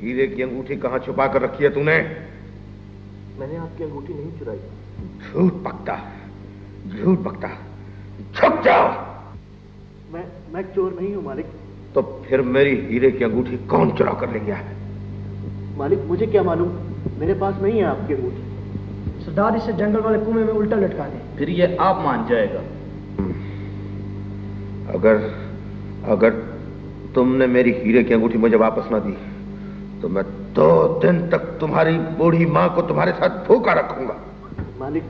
हीरे की अंगूठी कहाँ छुपा कर रखी है तूने? मैंने आपकी अंगूठी नहीं चुराई। झूठ बकता, झूठ बकता। छुप जाओ। मैं चोर नहीं हूं मालिक। तो फिर मेरी हीरे की अंगूठी कौन चुरा कर ले गया? मालिक मुझे क्या मालूम, मेरे पास नहीं है आपकी अंगूठी। सरदार इसे जंगल वाले कुएं में उल्टा लटका दे, फिर ये आप मान जाएगा। अगर तुमने मेरी हीरे की अंगूठी मुझे वापस ना दी तो मैं 2 दिन तक तुम्हारी बूढ़ी मां को तुम्हारे साथ भूखा रखूंगा। मालिक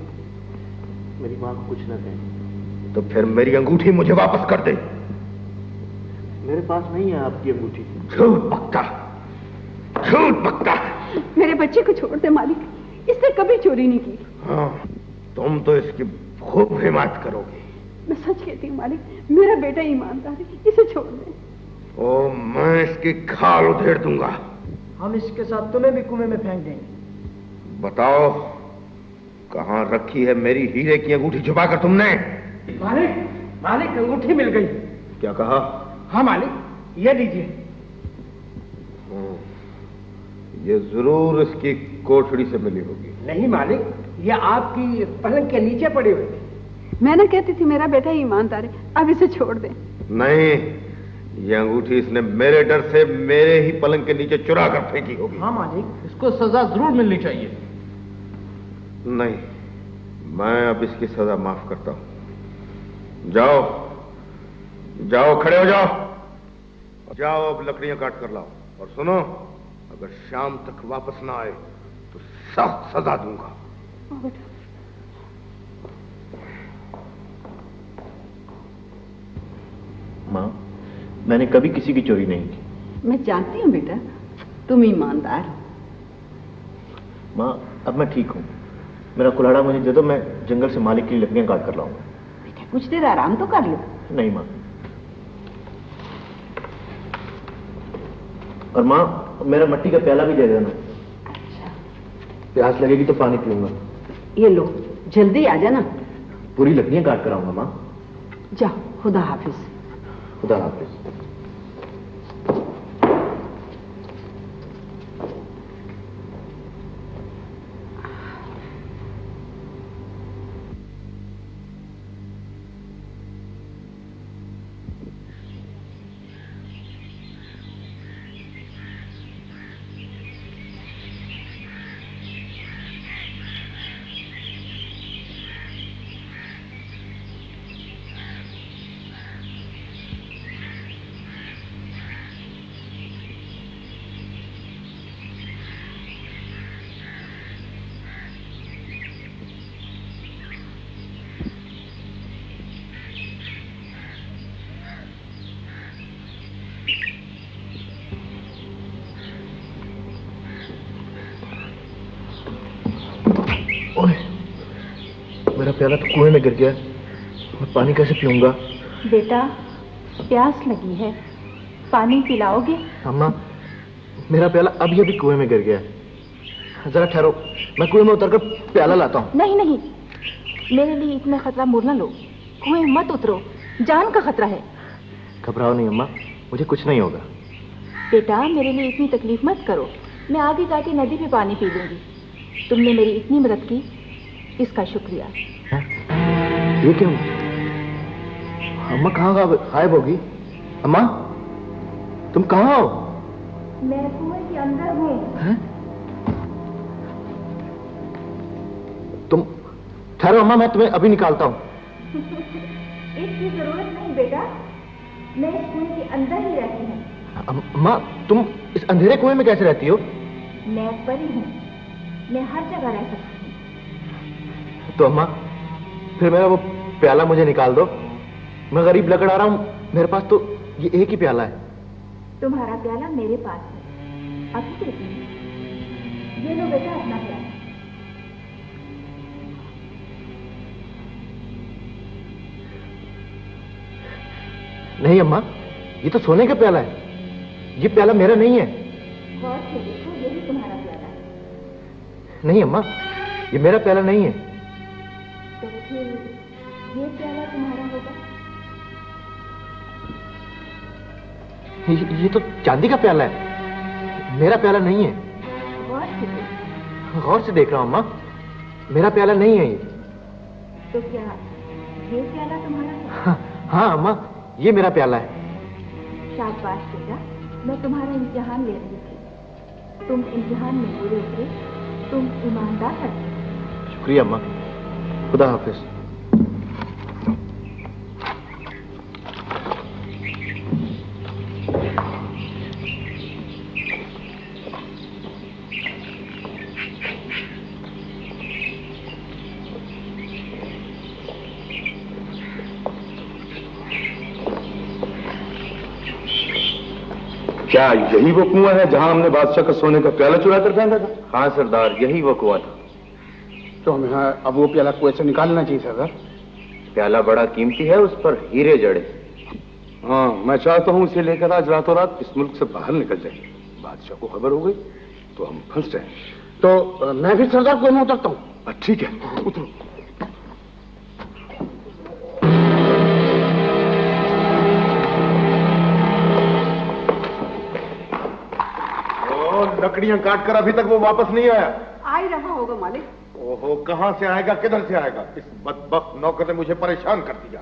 मेरी मां को कुछ ना कहें। तो फिर मेरी अंगूठी मुझे वापस कर दे। मेरे पास नहीं है आपकी अंगूठी। झूठ बकता, झूठ बकता। मेरे बच्चे को छोड़ दे मालिक, इसने कभी चोरी नहीं की। हाँ, तुम तो इसकी खूब हिमायत करोगी। मैं सच कहती हूँ मालिक, मेरा बेटा ईमानदार है, इसे छोड़ दे। ओ, मैं इसकी खाल उधेड़ दूंगा। हम इसके साथ तुम्हें भी कुएं में फेंक देंगे। बताओ, कहाँ रखी है मेरी हीरे की अंगूठी छुपाकर तुमने? मालिक अंगूठी मिल गई। क्या कहा? हाँ मालिक, ये लीजिए। ये जरूर इसकी कोठड़ी से मिली होगी। नहीं मालिक, ये आपकी पलंग के नीचे पड़ी हुई थी। मैं ना कहती थी मेरा बेटा ईमानदार है, अब इसे छोड़ दे। नहीं, ये अंगूठी इसने मेरे डर से मेरे ही पलंग के नीचे चुरा कर फेंकी होगी। हाँ मालिक, इसको सजा जरूर मिलनी चाहिए। नहीं, मैं अब इसकी सजा माफ करता हूं। जाओ जाओ, खड़े हो जाओ। जाओ, अब लकड़ियां काट कर लाओ। और सुनो, अगर शाम तक वापस ना आए तो सख्त सजा दूंगा। माँ, मैंने कभी किसी की चोरी नहीं की। मैं जानती हूँ बेटा, तुम ईमानदार हो। माँ, अब मैं ठीक हूँ। मेरा कुल्हाड़ा मुझे दे दो, मैं जंगल से मालिक की लकड़ियां काट कर लाऊंगा। बेटा कुछ देर आराम तो कर लो। नहीं माँ। और माँ, मेरा मिट्टी का प्याला भी दे देना। अच्छा, प्यास लगेगी तो पानी पीऊंगा। ये लो, जल्दी आ जाना। पूरी लकड़ियां काट कर आऊंगा माँ। जाओ, खुदा हाफिज। खुदा हाफिज। मेरा प्याला तो कुएं में गिर गया, मैं पानी कैसे पीऊंगा? बेटा, प्यास लगी है, पानी पिलाओगे? अम्मा, मेरा प्याला अभी अभी कुएं में गिर गया। जरा ठहरो, मैं कुएं में उतरकर प्याला लाता हूँ। नहीं नहीं, मेरे लिए इतना खतरा मोल ना लो। कुएं मत उतरो, जान का खतरा है। घबराओ नहीं अम्मा, मुझे कुछ नहीं होगा। बेटा, मेरे लिए इतनी तकलीफ मत करो, मैं आगे जाके नदी पे पानी पी लूंगी। तुमने मेरी इतनी मदद की, इसका शुक्रिया। ये क्यों? अम्मा कहाँ गायब होगी? अम्मा, तुम कहाँ हो? मैं कुएं के अंदर हूँ। तुम ठहरो अम्मा, मैं तुम्हें अभी निकालता हूँ। इसकी जरूरत नहीं बेटा, मैं इस कुएं के अंदर ही रहती हूँ। अम्मा, तुम इस अंधेरे कुएं में कैसे रहती हो? मैं परी हूँ, मैं हर जगह रह सकती हूँ। तो अम्मा, फिर मेरा वो प्याला मुझे निकाल दो। मैं गरीब लकड़ आ रहा हूँ, मेरे पास तो ये एक ही प्याला है। तुम्हारा प्याला मेरे पास है, अभी देती हूँ। ये लो बेटा अपना प्याला। नहीं अम्मा, ये तो सोने का प्याला है, ये प्याला मेरा नहीं है। गौर से देखो, यही तुम्हारा प्याला है। नहीं अम्मा, ये मेरा प्याला नहीं है। तो फिर ये प्याला तुम्हारा होगा? ये तो चांदी का प्याला है, मेरा प्याला नहीं है। गौर से देख रहा हूँ अम्मा, मेरा प्याला नहीं है ये। तो क्या ये प्याला तुम्हारा है? हाँ अम्मा, ये मेरा प्याला है। शाबाश बेटा, मैं तुम्हारा इम्तिहान ले रही थी। तुम इम्तिहान में पूरे उतरे, तुम ईमानदार लड़के। शुक्रिया अम्मा, खुदा हाफिज। क्या यही वो कुआं है जहां हमने बादशाह का सोने का प्याला चुरा कर फेंका था? हाँ सरदार, यही वो कुआं था। तो हमें अब वो प्याला कुएं से निकालना चाहिए सरदार। प्याला बड़ा कीमती है, उस पर हीरे जड़े। हाँ, मैं चाहता हूं इसे लेकर आज रातों रात इस मुल्क से बाहर निकल जाए। बादशाह को खबर हो गई तो हम फंस जाएंगे। तो मैं भी सरदार कुएं में उतरता हूँ। ठीक है, उतरो। लकड़ियां काटकर अभी तक वो वापस नहीं आया। आ ही रहा होगा मालिक। ओहो, कहां से आएगा, किधर से आएगा? इस बदबख्त नौकर ने मुझे परेशान कर दिया।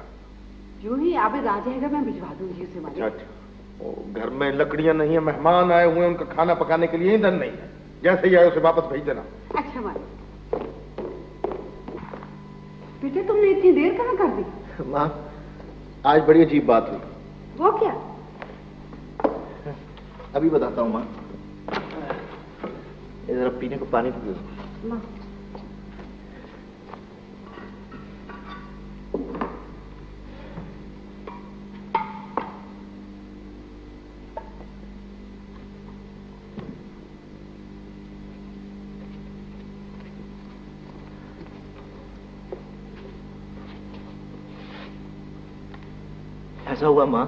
यूं ही आबिद आ जाएगा, मैं भिजवा दूंगी उसे मालिक। अच्छा, घर में लकड़ियां नहीं है, मेहमान आए हुए हैं, उनका खाना पकाने के लिए ईंधन नहीं है। जैसे ही आए उसे वापस भेज देना। अच्छा मालिक। बेटे तुमने इतनी देर कहाँ कर दी? माँ, आज बड़ी अजीब बात हुई। वो क्या? अभी बताता हूँ माँ। ये जरा पीने को पानी पी लो। ऐसा हुआ माँ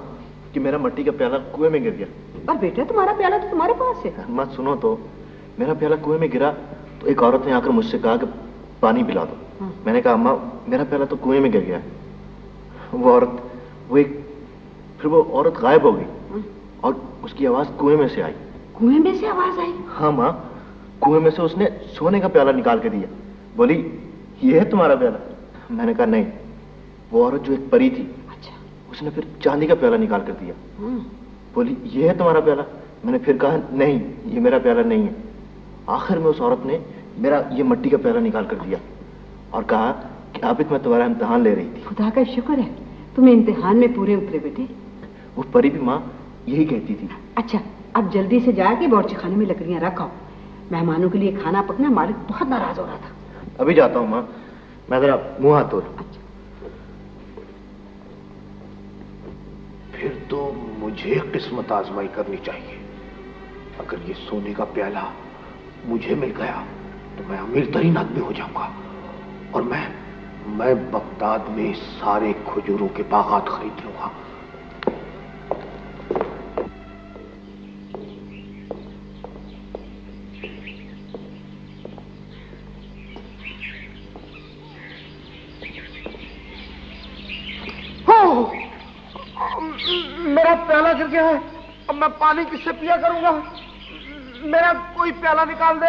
कि मेरा मिट्टी का प्याला कुएं में गिर गया। पर बेटा तुम्हारा प्याला तो तुम्हारे पास है। माँ सुनो तो, मेरा प्याला कुएं में गिरा तो एक औरत ने आकर मुझसे कहा कि पानी पिला दो। हाँ। मैंने कहा अम्मा, मेरा प्याला तो कुएं में गिर गया। फिर वो औरत गायब हो गई। हाँ। और उसकी आवाज कुएं में से आई। कुएं में से आवाज आई? हाँ माँ, कुएं में से उसने सोने का प्याला निकाल के दिया। बोली, ये है तुम्हारा प्याला? मैंने कहा नहीं। वो औरत जो एक परी थी, अच्छा, उसने फिर चांदी का प्याला निकाल कर दिया। हाँ। बोली, ये है तुम्हारा प्याला? मैंने फिर कहा नहीं, ये मेरा प्याला नहीं है। आखिर में उस औरत ने मेरा ये मिट्टी का प्याला निकाल कर दिया और कहा कि आबिद, मैं तुम्हारा इम्तिहान ले रही थी। खुदा का शुक्र है तुम इम्तिहान में पूरे उतरे बेटे। वो परी भी माँ यही कहती थी। अच्छा, अब जल्दी से जाके बावर्ची खाने में लकड़ियां रखो। मेहमानों के लिए खाना पकना, मालिक बहुत नाराज हो रहा था। अभी जाता हूँ माँ, मैं जरा मुंह हाथ धो लूं। अच्छा। फिर तो मुझे किस्मत आजमाई करनी चाहिए। अगर ये सोने का प्याला मुझे मिल गया तो मैं अमीर तरीन आदमी हो जाऊंगा और मैं बगदाद में सारे खजूरों के बागात खरीद लूंगा। मेरा प्याला गिर गया है। अब मैं पानी किससे पिया करूंगा? मेरा कोई प्याला निकाल दे।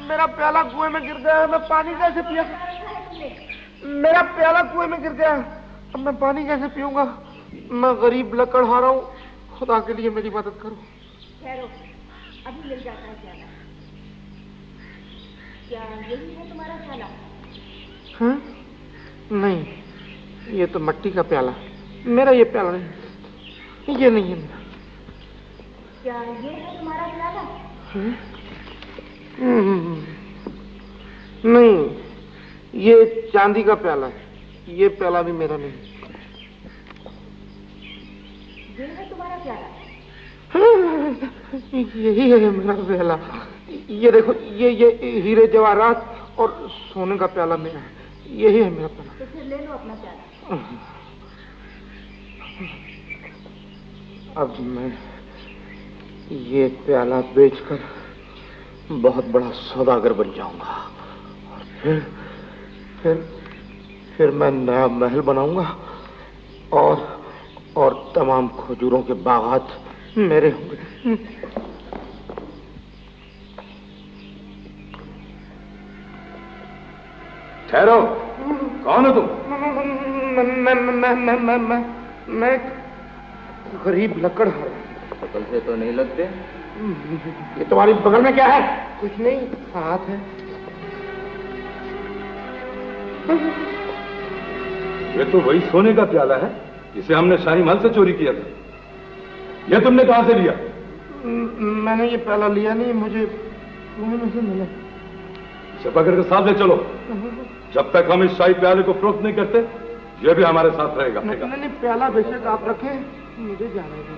मेरा प्याला कुएं में गिर गया है, मैं पानी कैसे पिया? मेरा प्याला कुएं में गिर गया है, अब मैं पानी कैसे पीऊंगा? मैं गरीब लकड़हारा हूँ, खुदा के लिए मेरी मदद करो। ठहरो, अभी मिल जाता है प्याला। क्या यही है तुम्हारा प्याला? हाँ? नहीं, ये तो मिट्टी का प्याला। मेरा ये प्याला नहीं, ये नहीं है मेरा। क्या ये है तुम्हारा प्याला? नहीं, ये चांदी का प्याला है। ये प्याला भी मेरा नहीं। ये है तुम्हारा प्याला? यही है मेरा प्याला। ये देखो, ये हीरे जवाहरात और सोने का प्याला मेरा है। यही है मेरा प्याला। तो फिर ले लो अपना प्याला। अब मैं ये प्याला बेचकर बहुत बड़ा सौदागर बन जाऊंगा और फिर मैं नया महल बनाऊंगा और तमाम खजूरों के बागात मेरे होंगे। ठहरो, कौन हो तुम? मैं गरीब लकड़हारा। शक्ल से तो नहीं लगते। ये तुम्हारी बगल में क्या है? कुछ नहीं, हाथ है। ये तो वही सोने का प्याला है जिसे हमने शाही महल से चोरी किया था। यह तुमने कहां से लिया? मैंने ये प्याला लिया नहीं, मुझे वहीं से मिला। इसे पकड़ कर साथ ले चलो। जब तक हम इस शाही प्याले को फरोख्त नहीं करते, यह भी हमारे साथ रहेगा। नहीं, प्याला बेशक आप रखें, मुझे जाने दो।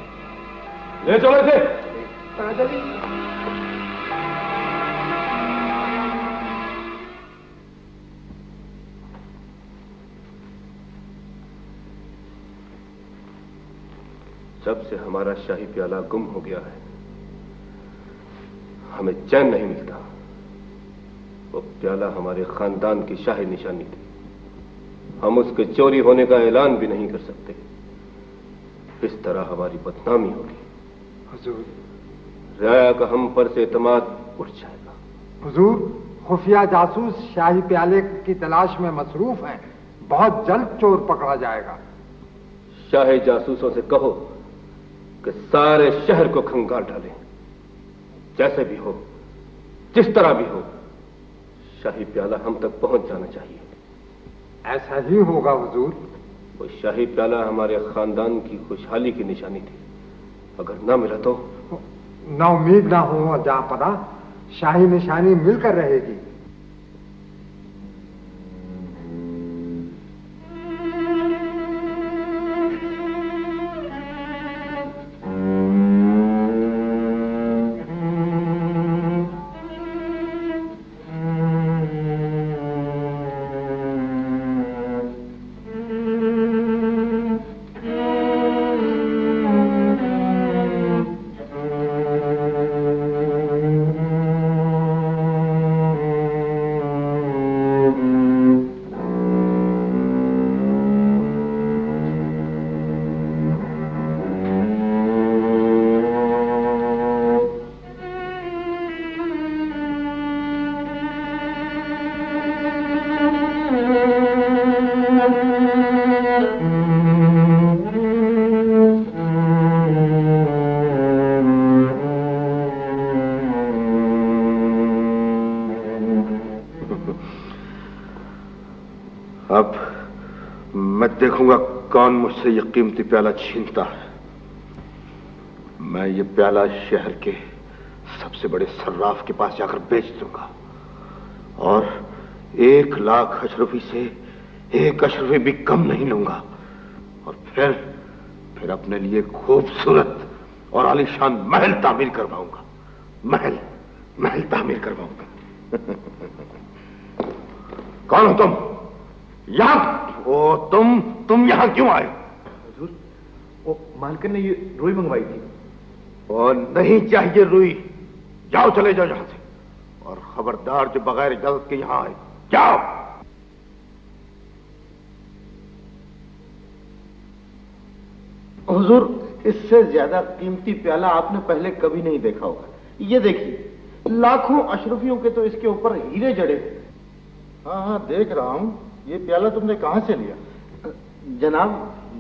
ले चलो इसे। जब से हमारा शाही प्याला गुम हो गया है, हमें चैन नहीं मिलता। वो प्याला हमारे खानदान की शाही निशानी थी। हम उसके चोरी होने का ऐलान भी नहीं कर सकते। इस तरह हमारी बदनामी होगी। हुजूर, राया का हम पर से एतमाद उठ जाएगा। हुजूर, खुफिया जासूस शाही प्याले की तलाश में मसरूफ हैं। बहुत जल्द चोर पकड़ा जाएगा। शाही जासूसों से कहो कि सारे शहर को खंगाल डालें। जैसे भी हो, जिस तरह भी हो, शाही प्याला हम तक पहुंच जाना चाहिए। ऐसा ही होगा हुजूर। वो शाही प्याला हमारे खानदान की खुशहाली की निशानी थी। अगर ना मिला तो? ना उम्मीद ना हो जहांपना, शाही निशानी मिलकर रहेगी। अब मैं देखूंगा कौन मुझसे ये कीमती प्याला छीनता है। मैं ये प्याला शहर के सबसे बड़े सर्राफ के पास जाकर बेच दूंगा और 1 लाख अशरफी से 1 अशरफी भी कम नहीं लूंगा। और फिर अपने लिए खूबसूरत और आलीशान महल तामीर करवाऊंगा। महल तामीर करवाऊंगा। कौन हो तुम? यहां वो तुम यहां क्यों आए? हुजूर, वो मालकिन ने ये रुई मंगवाई थी। और नहीं चाहिए रुई। जाओ, चले जाओ यहां से। और खबरदार जो बगैर इजाजत के यहां आए, जाओ। हुजूर, इससे ज्यादा कीमती प्याला आपने पहले कभी नहीं देखा होगा। ये देखिए, लाखों अशरफियों के तो इसके ऊपर हीरे जड़े। हाँ, देख रहा हूं। ये प्याला तुमने कहां से लिया? जनाब,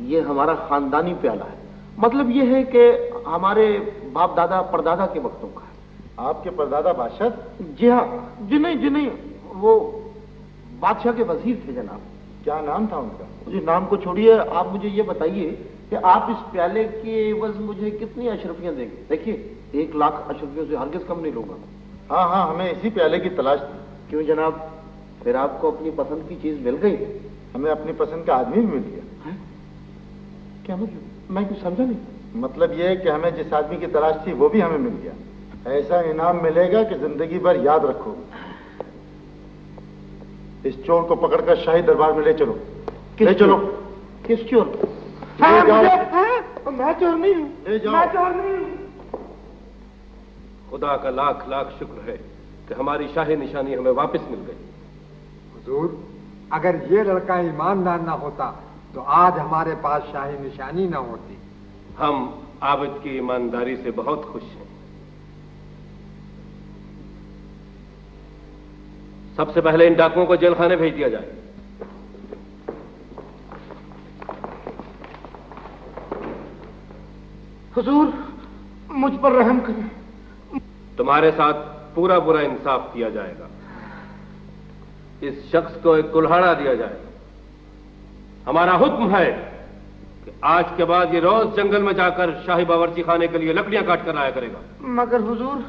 ये हमारा खानदानी प्याला है। मतलब ये है कि हमारे बाप दादा परदादा के वक्तों का है। आपके परदादा बादशाह? जी हाँ। जी नहीं, वो बादशाह के वजीर थे जनाब। क्या नाम था उनका? जी, नाम को छोड़िए, आप मुझे ये बताइए कि आप इस प्याले के एवज मुझे कितनी अशरफियां देंगे? देखिए, 1 लाख अशरफियों से हरगिज कम नहीं लूंगा। हाँ, हमें इसी प्याले की तलाश थी। क्यों जनाब, फिर आपको अपनी पसंद की चीज मिल गई? हमें अपनी पसंद का आदमी भी मिल गया। क्या मतलब? मैं कुछ समझा नहीं। मतलब ये है कि हमें जिस आदमी की तलाश थी वो भी हमें मिल गया। ऐसा इनाम मिलेगा कि जिंदगी भर याद रखोगे। इस चोर को पकड़कर शाही दरबार में ले चलो। ले चलो। किस चोर? मैं चोर नहीं हूँ। मैं चोर नहीं हूँ। खुदा का लाख लाख शुक्र है कि हमारी शाही निशानी हमें वापस मिल गई। हुजूर, अगर ये लड़का ईमानदार ना होता तो आज हमारे पास शाही निशानी ना होती। हम आबिद की ईमानदारी से बहुत खुश हैं। सबसे पहले इन डाकुओं को जेल खाने भेज दिया जाए। हुजूर, मुझ पर रहम करें। तुम्हारे साथ पूरा पूरा इंसाफ किया जाएगा। इस शख्स को एक कुल्हाड़ा दिया जाएगा। हमारा हुक्म है कि आज के बाद ये रोज जंगल में जाकर शाही बावर्ची खाने के लिए लकड़ियां काट कर लाया करेगा। मगर हुजूर,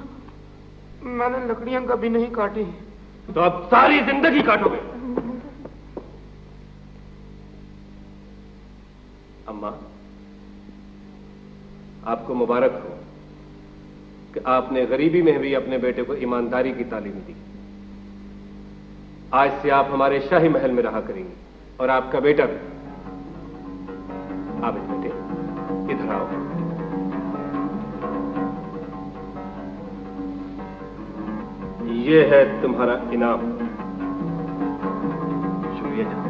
मैंने लकड़ियां कभी नहीं काटी। तो अब सारी जिंदगी काटोगे। अम्मा, आपको मुबारक हो कि आपने गरीबी में भी अपने बेटे को ईमानदारी की तालीम दी। आज से आप हमारे शाही महल में रहा करेंगे और आपका बेटा भी। आबिद बेटे, इधर आओ। ये है तुम्हारा इनाम। शुक्रिया जनाब।